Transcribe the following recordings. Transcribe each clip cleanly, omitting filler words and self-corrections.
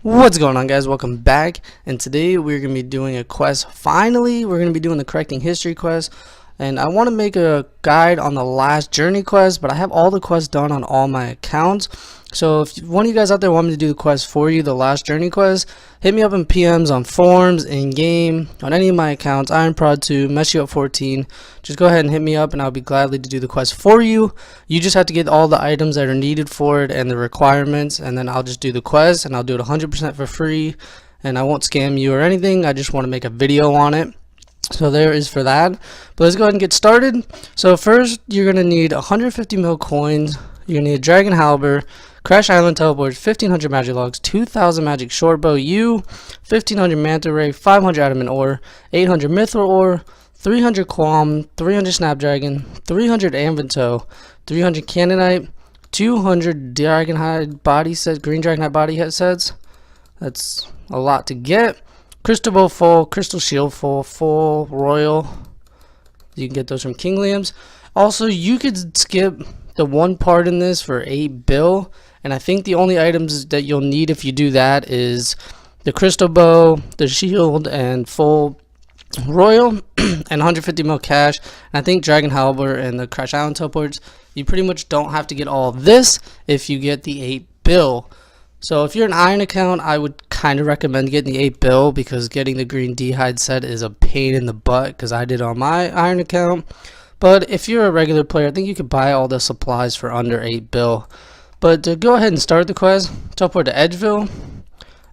What's going on, guys? Welcome back, and today we're going to be doing a quest. Finally, we're going to be doing the correcting history quest, and I want to make a guide on the last journey quest, but I have all the quests done on all my accounts. So if one of you guys out there want me to do the quest for you, the last journey quest, hit me up in PMs on forums, in game, on any of my accounts, IronProd2, MessyUp14. Just go ahead and hit me up and I'll be gladly to do the quest for you. You just have to get all the items that are needed for it and the requirements, and then I'll just do the quest, and I'll do it 100% for free, and I won't scam you or anything. I just want to make a video on it. So there is for that. But let's go ahead and get started. So first, you're going to need 150 mil coins. You're going to need a Dragon Halber, Crash Island Teleports, 1500 Magic Logs, 2000 Magic Shortbow U, 1500 Manta Ray, 500 Adamant Ore, 800 Mithril Ore, 300 Qualm, 300 Snapdragon, 300 Anvento, 300 Cannonite, 200 Dragonhide body sets, Green Dragonhide body headsets. That's a lot to get. Crystal Bow full, Crystal Shield full Royal. You can get those from King Liam's. Also, you could skip the one part in this for 8 bill, and I think the only items that you'll need if you do that is the Crystal Bow, the Shield, and full Royal, and 150 mil cash. And I think Dragon Halber and the Crash Island Teleports, you pretty much don't have to get all of this if you get the 8 bill. So if you're an Iron account, I would kind of recommend getting the 8 bill, because getting the green D-hide set is a pain in the butt, because I did on my Iron account. But if you're a regular player, I think you could buy all the supplies for under 8 bill. But to go ahead and start the quest, teleport to Edgeville,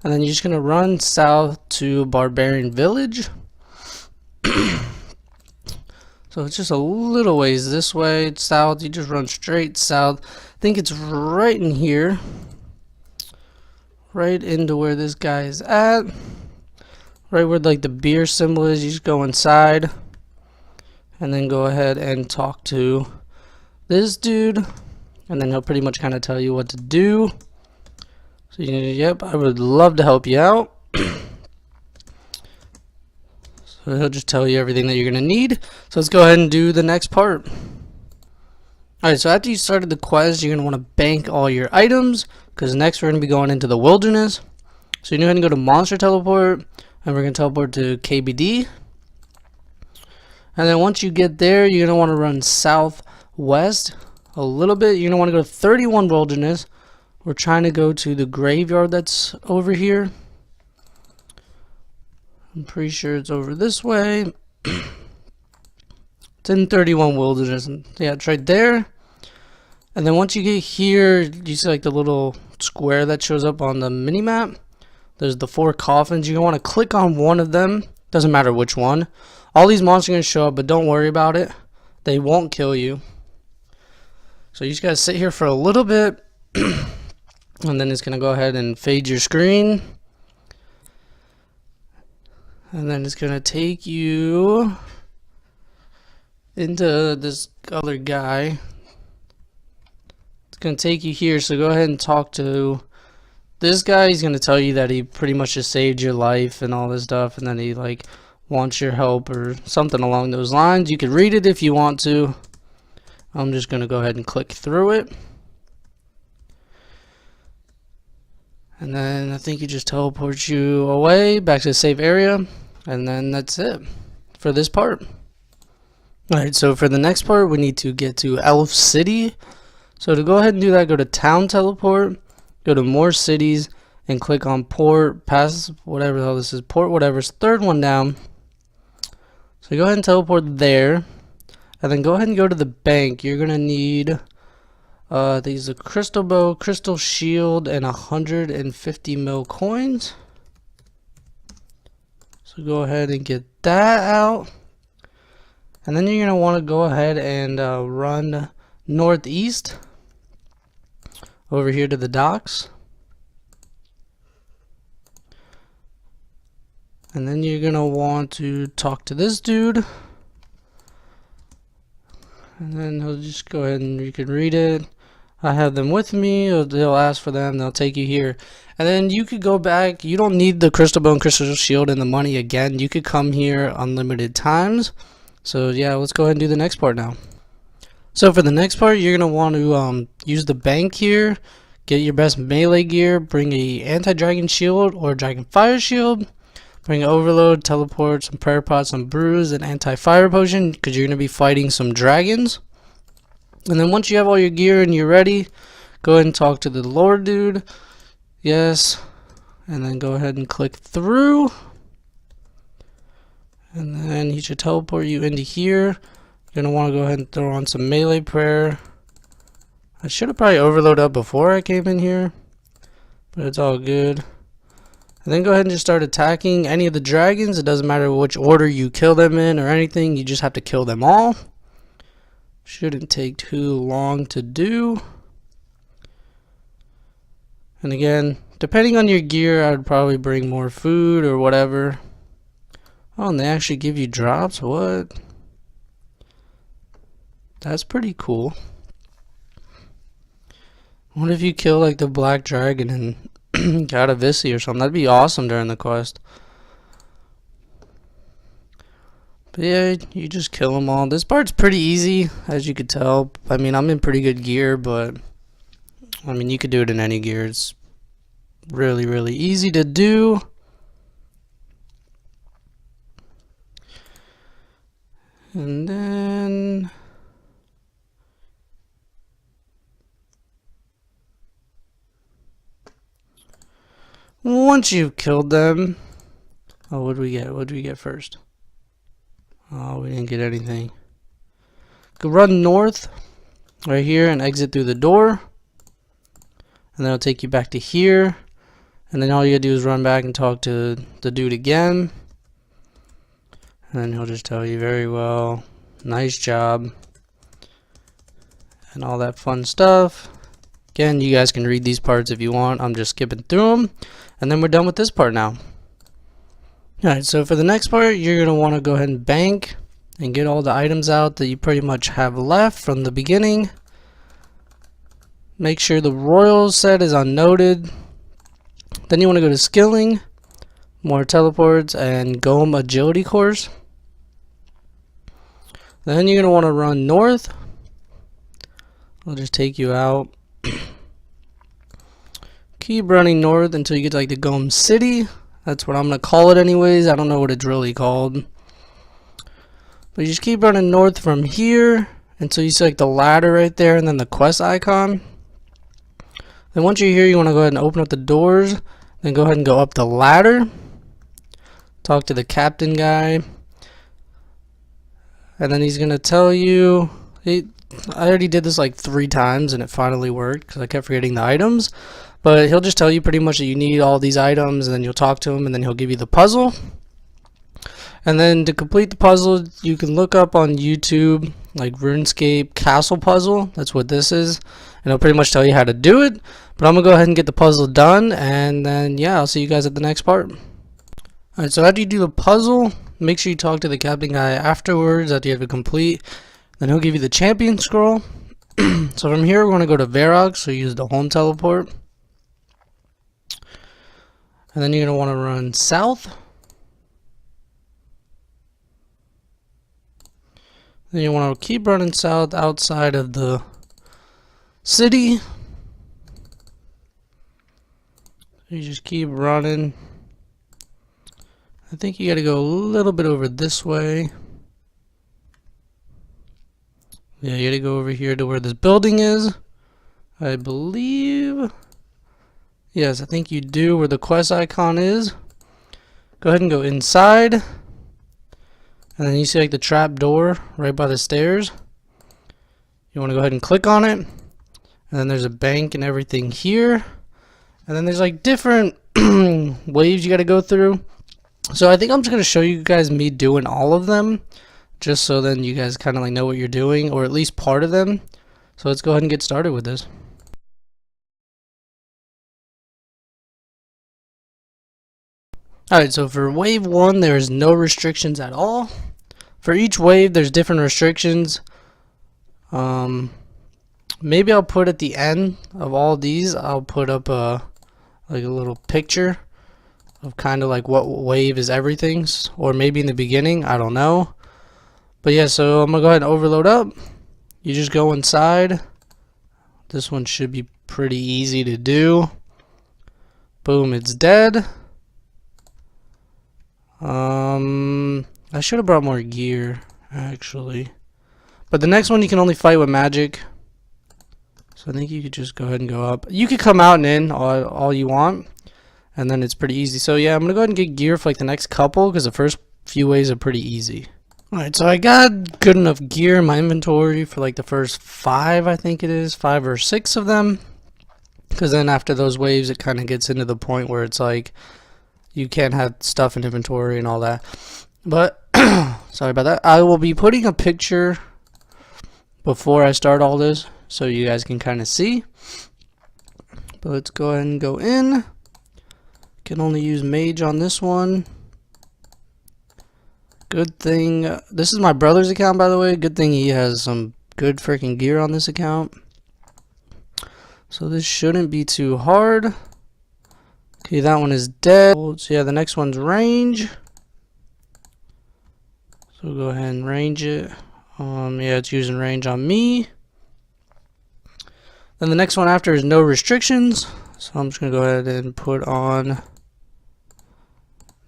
and then you're just going to run south to Barbarian Village. So it's just a little ways this way, south. You just run straight south. I think it's right in here. Right into where this guy is at. Right where like the beer symbol is. You just go inside. And then go ahead and talk to this dude. And then he'll pretty much kind of tell you what to do. So yep, I would love to help you out. So he'll just tell you everything that you're going to need. So let's go ahead and do the next part. Alright, so after you started the quest, you're going to want to bank all your items, because next we're going to be going into the wilderness. So you go ahead and go to Monster Teleport, and we're going to teleport to KBD. And then once you get there, you're going to want to run southwest a little bit. You're going to want to go to 31 Wilderness. We're trying to go to the graveyard that's over here. I'm pretty sure it's over this way. It's in 31 Wilderness. Yeah, it's right there. And then once you get here, you see like the little square that shows up on the mini map. There's the 4 coffins. You're going to want to click on one of them. Doesn't matter which one. All these monsters are going to show up, but don't worry about it. They won't kill you. So you just got to sit here for a little bit. And then it's going to go ahead and fade your screen. And then it's going to take you into this other guy. It's going to take you here, so go ahead and talk to this guy. He's going to tell you that he pretty much just saved your life and all this stuff, and then he like wants your help or something along those lines. You can read it if you want to. I'm just going to go ahead and click through it. And then I think he just teleports you away back to the save area, and then that's it for this part. Alright, so for the next part, we need to get to Elf City. So to go ahead and do that, go to Town Teleport, go to More Cities, and click on Port, Pass, whatever the hell this is, Port whatever's third one down. So go ahead and teleport there, and then go ahead and go to the bank. You're going to need these a Crystal Bow, Crystal Shield, and 150 mil coins. So go ahead and get that out. And then you're going to want to go ahead and run northeast over here to the docks. And then you're going to want to talk to this dude. And then he'll just go ahead and you can read it. I have them with me. They'll ask for them. They'll take you here. And then you could go back. You don't need the Crystal Bow and Crystal Shield and the money again. You could come here unlimited times. So yeah, let's go ahead and do the next part now. So for the next part, you're going to want to use the bank here, Get your best melee gear, bring a anti-dragon shield or dragon fire shield, bring an overload, teleport, some prayer pot, some brews, an anti-fire potion, because you're going to be fighting some dragons. And then once you have all your gear and you're ready, go ahead and talk to the Lord dude. Yes. And then go ahead and click through. And then he should teleport you into here. You're going to want to go ahead and throw on some melee prayer. I should have probably overloaded up before I came in here, but it's all good. And then go ahead and just start attacking any of the dragons. It doesn't matter which order you kill them in or anything. You just have to kill them all. Shouldn't take too long to do. And again, depending on your gear, I would probably bring more food or whatever. Oh, and they actually give you drops? What? That's pretty cool. What if you kill like the black dragon and got a Visi or something? That'd be awesome during the quest. But yeah, you just kill them all. This part's pretty easy, as you could tell. I mean, I'm in pretty good gear, but I mean, you could do it in any gear. It's really, really easy to do. And then once you've killed them, oh, what do we get? What do we get first? Oh, we didn't get anything. Go run north right here and exit through the door, and then it'll take you back to here, and then all you gotta do is run back and talk to the dude again, and then he'll just tell you, very well, nice job, and all that fun stuff. Again, you guys can read these parts if you want. I'm just skipping through them, and then we're done with this part now. Alright, so for the next part, you're going to want to go ahead and bank and get all the items out that you pretty much have left from the beginning. Make sure the royal set is unnoted. Then you want to go to skilling, more teleports, and Gom agility course. Then you're going to want to run north. I'll just take you out. Keep running north until you get to like the Gom city. That's what I'm going to call it anyways. I don't know what it's really called. But you just keep running north from here until you see like the ladder right there and then the quest icon. Then once you're here, you want to go ahead and open up the doors. Then go ahead and go up the ladder. Talk to the captain guy. And then he's going to tell you... I already did this like 3 times and it finally worked because I kept forgetting the items. But he'll just tell you pretty much that you need all these items, and then you'll talk to him, and then he'll give you the puzzle. And then to complete the puzzle, you can look up on YouTube like RuneScape Castle Puzzle. That's what this is. And it'll pretty much tell you how to do it. But I'm going to go ahead and get the puzzle done, and then yeah, I'll see you guys at the next part. Alright, so after you do the puzzle, make sure you talk to the captain guy afterwards after you have it complete. Then he'll give you the champion scroll. So from here, we're going to go to Varrock, so use the home teleport. And then you're going to want to run south. Then you want to keep running south outside of the city. You just keep running. I think you got to go a little bit over this way. Yeah, you got to go over here to where this building is. I believe... Yes, I think you do, where the quest icon is. Go ahead and go inside. And then you see like the trap door right by the stairs. You want to go ahead and click on it. And then there's a bank and everything here. And then there's like different waves you got to go through. So I think I'm just going to show you guys me doing all of them. Just so then you guys kind of like know what you're doing, or at least part of them. So let's go ahead and get started with this. Alright, so for wave 1, there is no restrictions at all. For each wave, there's different restrictions. Maybe I'll put at the end of all these, I'll put up like a little picture of kind of like what wave is everything, or maybe in the beginning, I don't know. But yeah, so I'm gonna go ahead and overload up. You just go inside, This one should be pretty easy to do. Boom, it's dead. I should have brought more gear, actually. But the next one you can only fight with magic. So I think you could just go ahead and go up. You could come out and in all you want. And then it's pretty easy. So yeah, I'm going to go ahead and get gear for like the next couple, because the first few waves are pretty easy. Alright, so I got good enough gear in my inventory for like the first 5, I think it is. 5 or 6 of them. Because then after those waves, it kind of gets into the point where it's like you can't have stuff in inventory and all that. But sorry about that. I will be putting a picture before I start all this so you guys can kind of see. But let's go ahead and go in. Can only use mage on this one. Good thing this is my brother's account, by the way. Good thing he has some good freaking gear on this account. So this shouldn't be too hard. Okay, that one is dead. So yeah, the next one's range. So we'll go ahead and range it. Yeah, it's using range on me. Then the next one after is no restrictions. So I'm just gonna go ahead and put on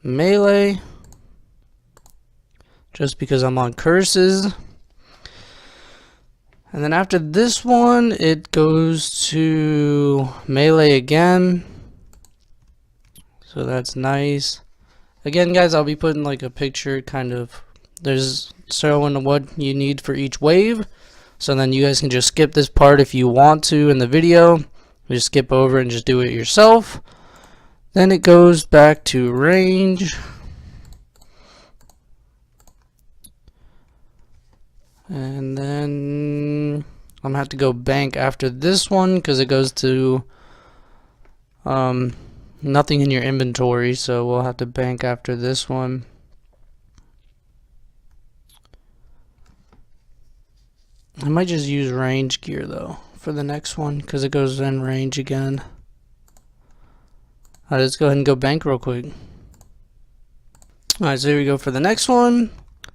melee. Just because I'm on curses. And then after this one, it goes to melee again. So that's nice. Again, guys, I'll be putting like a picture kind of. There's showing what you need for each wave. So then you guys can just skip this part if you want to in the video. Just skip over and just do it yourself. Then it goes back to range. And then I'm gonna have to go bank after this one because it goes to nothing in your inventory, so we'll have to bank after this one. I might just use range gear though for the next one because it goes in range again. Alright, let's go ahead and go bank real quick. Alright, so here we go for the next one.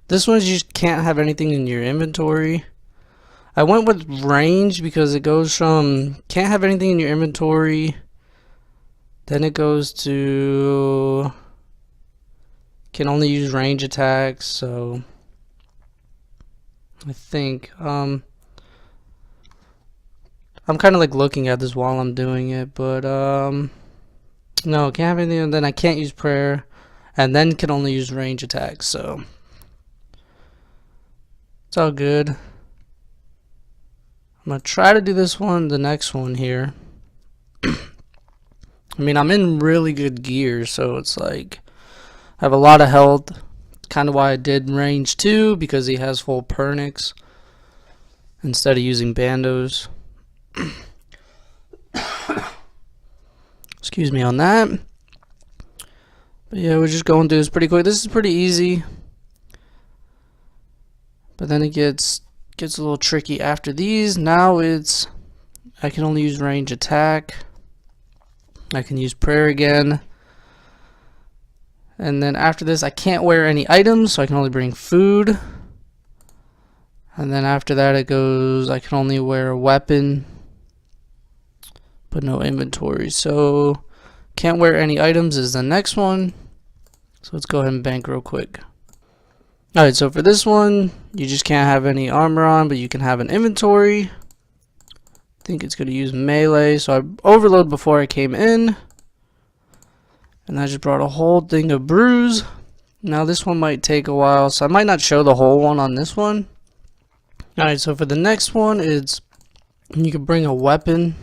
This one you just can't have anything in your inventory. I went with range because it goes from can't have anything in your inventory, then it goes to can only use range attacks. So I think I'm kind of like looking at this while I'm doing it, but no, can't have anything, and then I can't use prayer, and then can only use range attacks. So it's all good. I'm gonna try to do this one, the next one here. I mean, I'm in really good gear, so it's like I have a lot of health. Kind of why I did range 2, because he has full pernix instead of using bandos. Excuse me on that. But yeah, we're just going through this pretty quick. This is pretty easy. But then it gets a little tricky after these. Now it's I can only use range attack. I can use prayer again. And then after this I can't wear any items, so I can only bring food. And then after that it goes I can only wear a weapon but no inventory. So can't wear any items is the next one. So let's go ahead and bank real quick. Alright, so for this one, you just can't have any armor on, but you can have an inventory. I think it's going to use melee, so I overloaded before I came in. And I just brought a whole thing of brews. Now this one might take a while, so I might not show the whole one on this one. Alright, so for the next one, it's you can bring a weapon.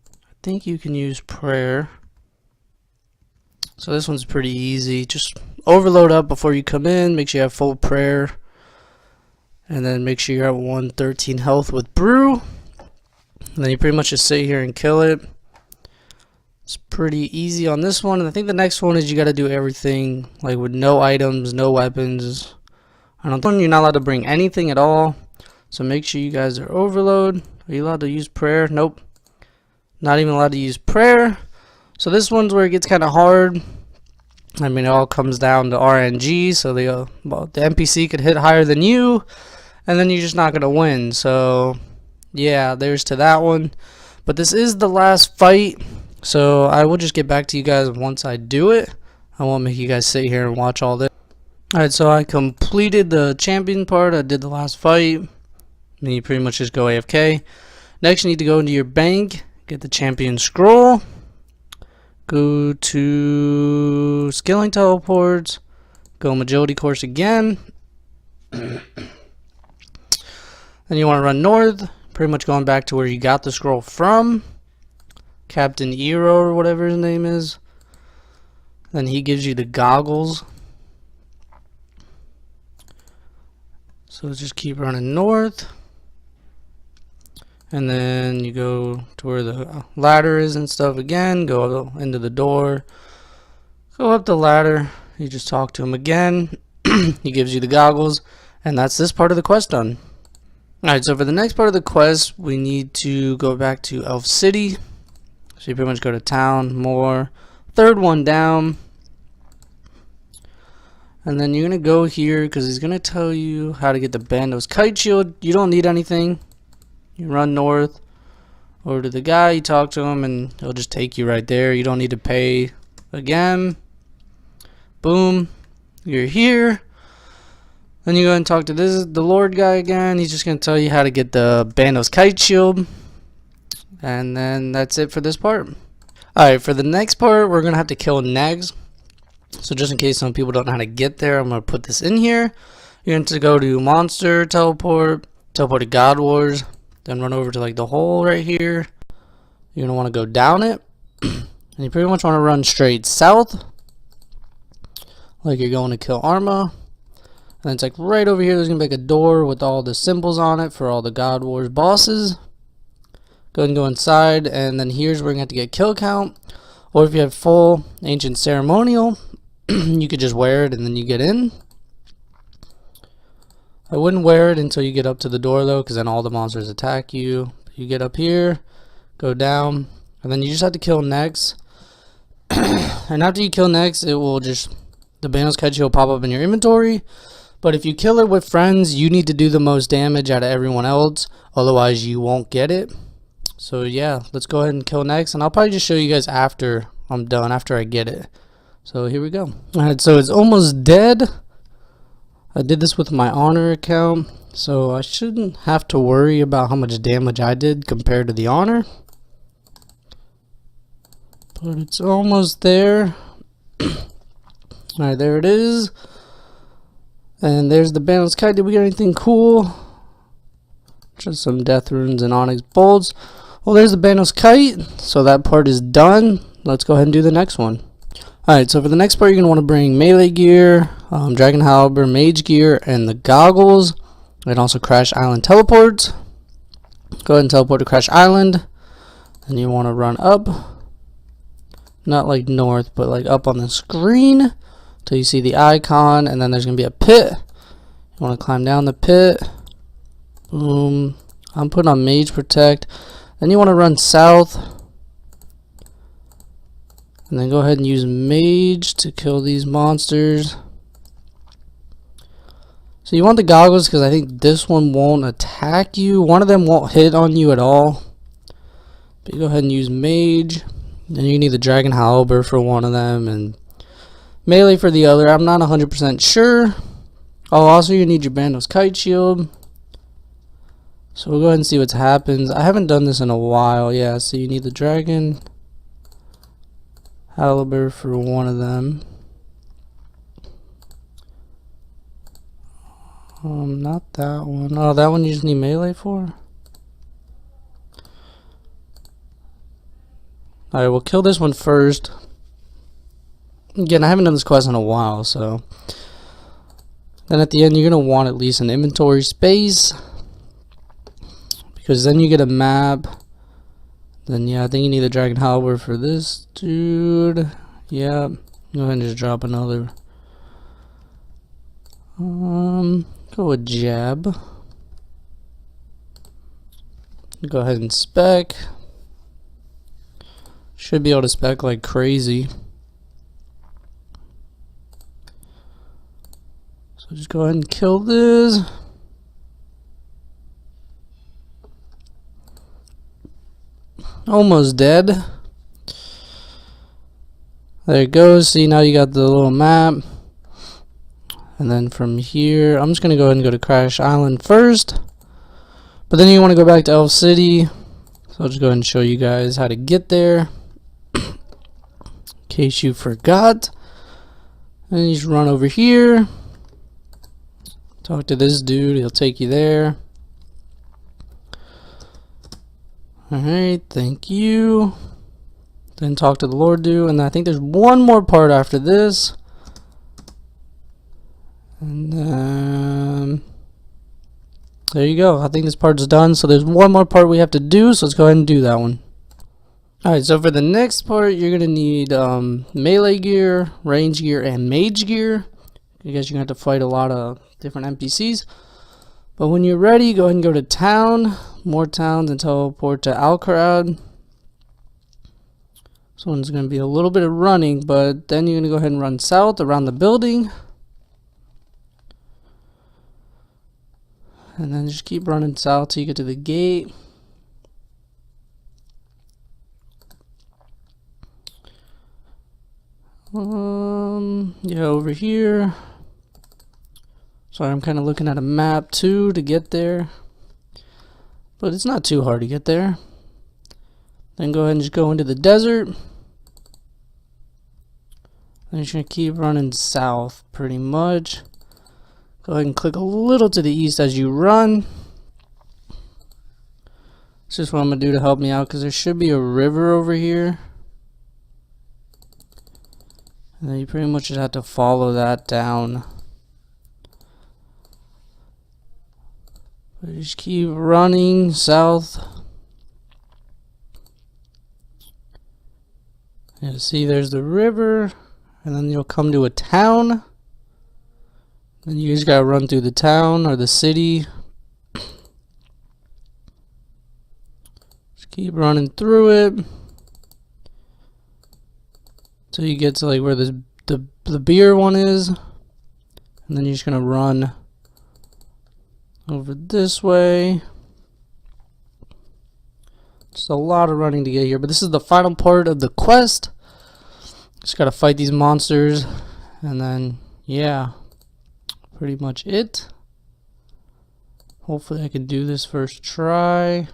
I think you can use prayer. So this one's pretty easy. Just overload up before you come in. Make sure you have full prayer. And then make sure you're at 113 health with brew. And then you pretty much just sit here and kill it. It's pretty easy on this one. And I think the next one is you got to do everything like with no items, no weapons. I don't think you're not allowed to bring anything at all. So make sure you guys are overload. Are you allowed to use prayer? Nope. Not even allowed to use prayer. So this one's where it gets kind of hard. I mean, it all comes down to RNG. So the NPC could hit higher than you, and then you're just not gonna win. So yeah, there's to that one. But this is the last fight, so I will just get back to you guys once I do it. I won't make you guys sit here and watch all this. Alright, so I completed the champion part. I did the last fight. Then you pretty much just go AFK. Next, you need to go into your bank, get the champion scroll, go to skilling teleports, go agility course again. Then you want to run north, pretty much going back to where you got the scroll from. Captain Eero or whatever his name is. Then he gives you the goggles. So just keep running north. And then you go to where the ladder is and stuff again. Go into the door. Go up the ladder. You just talk to him again. He gives you the goggles. And that's this part of the quest done. Alright, so for the next part of the quest, we need to go back to Elf City. So you pretty much go to town, more. Third one down. And then you're going to go here because he's going to tell you how to get the Bandos Kite Shield. You don't need anything. You run north over to the guy, you talk to him, and he'll just take you right there. You don't need to pay again. Boom. You're here. Then you go and talk to the Lord guy again. He's just going to tell you how to get the Bandos Kite Shield. And then that's it for this part. Alright, for the next part, we're going to have to kill Negs. So just in case some people don't know how to get there, I'm going to put this in here. You're going to go to Monster, Teleport to God Wars, then run over to like the hole right here. You're going to want to go down it. And you pretty much want to run straight south. Like you're going to kill Arma. And it's like right over here, there's going to be like a door with all the symbols on it for all the God Wars bosses. Go ahead and go inside, and then here's where you're going to have to get kill count. Or if you have full Ancient Ceremonial, you could just wear it and then you get in. I wouldn't wear it until you get up to the door though, because then all the monsters attack you. You get up here, go down, and then you just have to kill next. And after you kill next, it will just, the Bandos Kite Shield will pop up in your inventory. But if you kill it with friends, you need to do the most damage out of everyone else, otherwise you won't get it. So yeah, let's go ahead and kill next, and I'll probably just show you guys after I'm done, after I get it. So here we go. Alright, so it's almost dead. I did this with my honor account, so I shouldn't have to worry about how much damage I did compared to the honor. But it's almost there. Alright, there it is. And there's the Bandos Kite. Did we get anything cool? Just some death runes and onyx bolts. Well, there's the Bandos Kite. So that part is done. Let's go ahead and do the next one. Alright, so for the next part, you're going to want to bring melee gear, Dragon Halberd, mage gear, and the goggles. And also Crash Island teleports. Go ahead and teleport to Crash Island. And you want to run up. Not like north, but like up on the screen. Till you see the icon, and then there's going to be a pit. You want to climb down the pit. Boom. I'm putting on Mage Protect. Then you want to run south. And then go ahead and use Mage to kill these monsters. So you want the goggles because I think this one won't attack you. One of them won't hit on you at all. But you go ahead and use Mage. Then you need the Dragon Halberd for one of them, and melee for the other. I'm not 100% sure. Oh, also you need your Bandos Kite Shield. So we'll go ahead and see what happens. I haven't done this in a while. Yeah, so you need the Dragon Halberd for one of them. Not that one. Oh, that one you just need melee for? Alright, we'll kill this one first. Again, I haven't done this quest in a while, so. Then at the end, you're going to want at least an inventory space. Because then you get a map. Then, yeah, I think you need the Dragon Halberd for this dude. Yeah. Go ahead and just drop another. Go with Jab. Go ahead and spec. Should be able to spec like crazy. So just go ahead and kill this. Almost dead. There it goes. See, now you got the little map. And then from here, I'm just going to go ahead and go to Crash Island first. But then you want to go back to Elf City. So I'll just go ahead and show you guys how to get there. In case you forgot. And you just run over here. Talk to this dude. He'll take you there. Alright, thank you. Then talk to the Lord dude. And I think there's one more part after this. And then there you go. I think this part's done. So there's one more part we have to do. So let's go ahead and do that one. Alright, so for the next part, you're going to need melee gear, range gear, and mage gear. I guess you're going to have to fight a lot of different NPCs. But when you're ready, go ahead and go to town. More towns and teleport to Alcarad. This one's going to be a little bit of running, but then you're going to go ahead and run south around the building. And then just keep running south till you get to the gate. Yeah, over here. Sorry, I'm kind of looking at a map too to get there. But it's not too hard to get there. Then go ahead and just go into the desert. Then you're going to keep running south pretty much. Go ahead and click a little to the east as you run. That's just what I'm going to do to help me out because there should be a river over here. And then you pretty much just have to follow that down. But just keep running south. Yeah, see, there's the river. And then you'll come to a town. Then you just gotta run through the town or the city. Just keep running through it. Till you get to like where the beer one is. And then you're just gonna run over this way. Just a lot of running to get here, but this is the final part of the quest. Just gotta fight these monsters, and then yeah, pretty much it. Hopefully I can do this first try.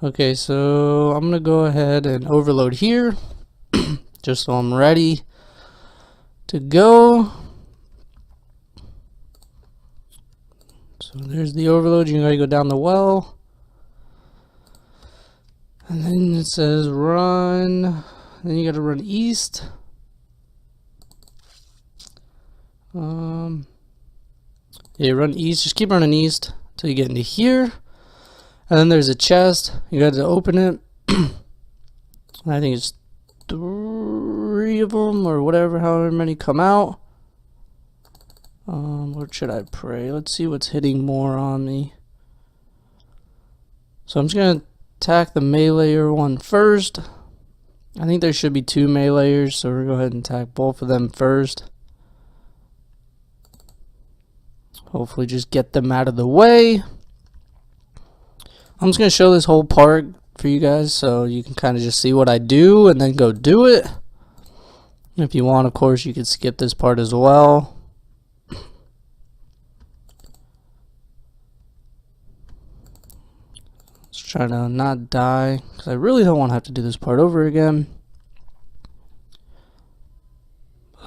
Okay, so I'm gonna go ahead and overload here just so I'm ready to go. So there's the overload. You gotta go down the well. And then it says run. Then you gotta run east. Yeah, run east. Just keep running east until you get into here. And then there's a chest. You got to open it. I think it's 3 of them or whatever, however many come out. What should I pray? Let's see what's hitting more on me. So I'm just gonna attack the meleeer one first. I think there should be 2 meleeers, so we'll go ahead and attack both of them first. Hopefully just get them out of the way. I'm just going to show this whole part for you guys so you can kind of just see what I do and then go do it. If you want, of course, you can skip this part as well. Just trying to not die because I really don't want to have to do this part over again.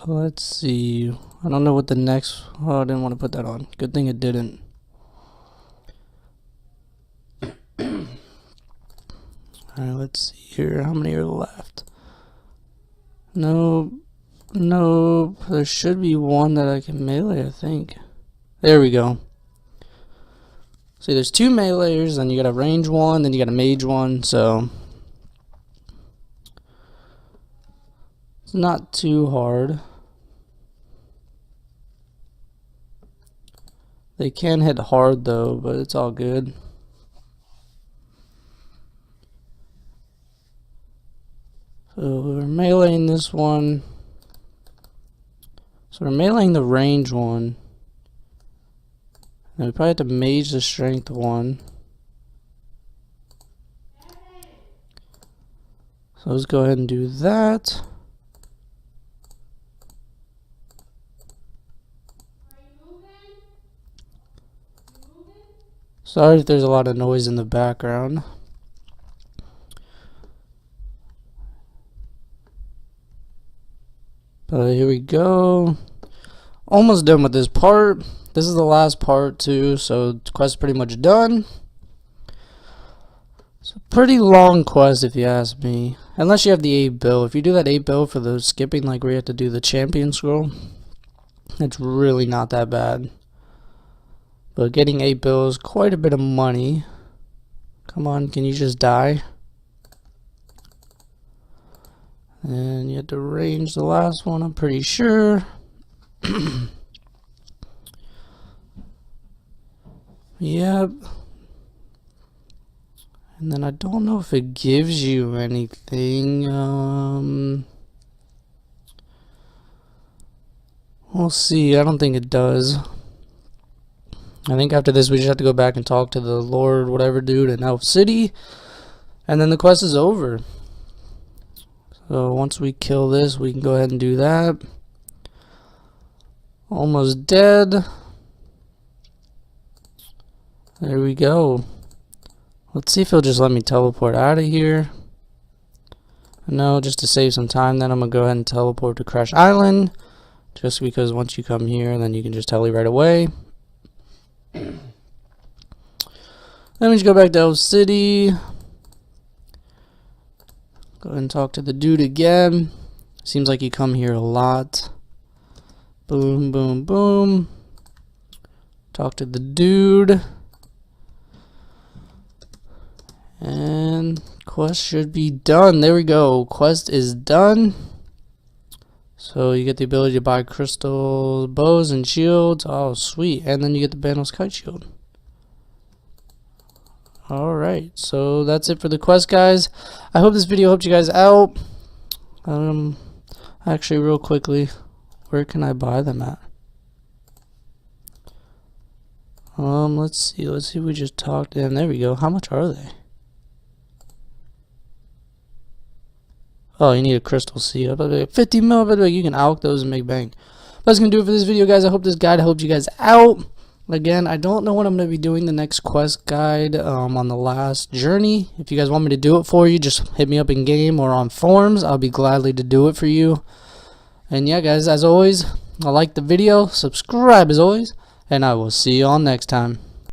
Let's see. I don't know what the next... Oh, I didn't want to put that on. Good thing it didn't. Alright, let's see here. How many are left? No. There should be one that I can melee, I think. There we go. See, there's 2 meleeers, then you got a range one, then you got a mage one, so... It's not too hard. They can hit hard though, but it's all good. So we're meleeing this one. So we're meleeing the range one. And we probably have to mage the strength one. So let's go ahead and do that. Sorry if there's a lot of noise in the background. But here we go. Almost done with this part. This is the last part too, so the quest is pretty much done. It's a pretty long quest if you ask me. Unless you have the 8 bill. If you do that 8 bill for the skipping, like where you have to do the champion scroll, it's really not that bad. But getting 8 bill is quite a bit of money. Come on, can you just die? And you have to range the last one, I'm pretty sure. Yep. And then I don't know if it gives you anything. We'll see. I don't think it does. I think after this we just have to go back and talk to the Lord whatever dude in Elf City. And then the quest is over. So once we kill this, we can go ahead and do that. Almost dead. There we go. Let's see if he'll just let me teleport out of here. No, just to save some time, then I'm going to go ahead and teleport to Crash Island. Just because once you come here, then you can just tele right away. Then we just go back to Elf City. Go ahead and talk to the dude again. Seems like you come here a lot. Boom, boom, boom. Talk to the dude. And quest should be done. There we go. Quest is done. So you get the ability to buy crystal bows and shields. Oh, sweet. And then you get the Banos Kite Shield. Alright, so that's it for the quest, guys. I hope this video helped you guys out. Actually, real quickly, where can I buy them at? Let's see if we just talked, and there we go. How much are they? Oh, you need a crystal seal. 50 mil, but you can alch those and make bank. That's gonna do it for this video, guys. I hope this guide helped you guys out. Again, I don't know when I'm going to be doing the next quest guide on the last journey. If you guys want me to do it for you, just hit me up in game or on forums. I'll be gladly to do it for you. And yeah, guys, as always, like the video, subscribe as always, and I will see you all next time.